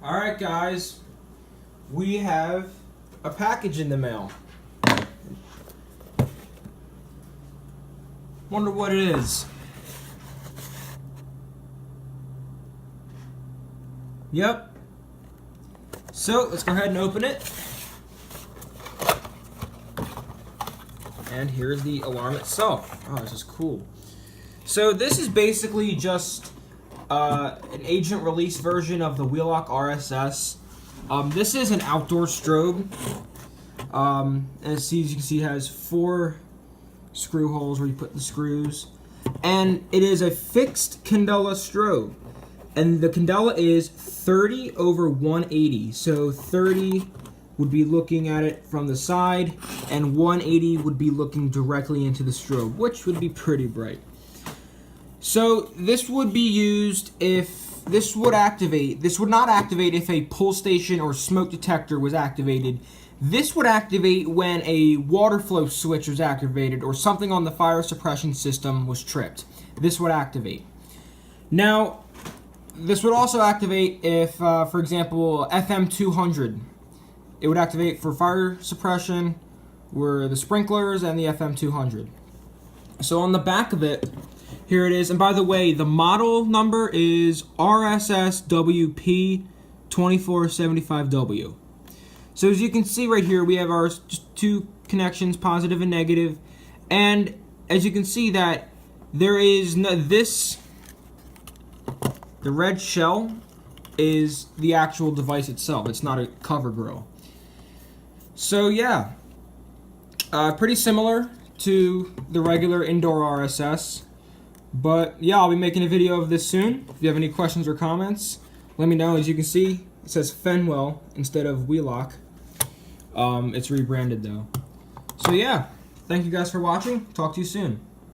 Alright guys, we have a package in the mail. Wonder what it is. Yep. So let's go ahead and open it. And here's the alarm itself. Oh, this is cool. So this is basically just an agent release version of the Wheelock RSS. This is an outdoor strobe. As you can see, it has 4 screw holes where you put the screws. And it is a fixed candela strobe. And the candela is 30 over 180. So 30 would be looking at it from the side, and 180 would be looking directly into the strobe, which would be pretty bright. So this would be used if this would activate. This would not activate if a pull station or smoke detector was activated. This would activate when a water flow switch was activated or something on the fire suppression system was tripped. This would activate. Now, this would also activate if, for example, FM 200. It would activate for fire suppression, were the sprinklers and the FM 200. So on the back of it, here it is. And by the way, the model number is RSSWP2475W. So as you can see right here, we have our just 2 connections, positive and negative. And as you can see that there is the red shell is the actual device itself. It's not a cover grill. So yeah, pretty similar to the regular indoor RSS. But yeah, I'll be making a video of this soon. If you have any questions or comments, let me know. As you can see, it says Fenwell instead of Wheelock. It's rebranded though. So yeah, thank you guys for watching. Talk to you soon.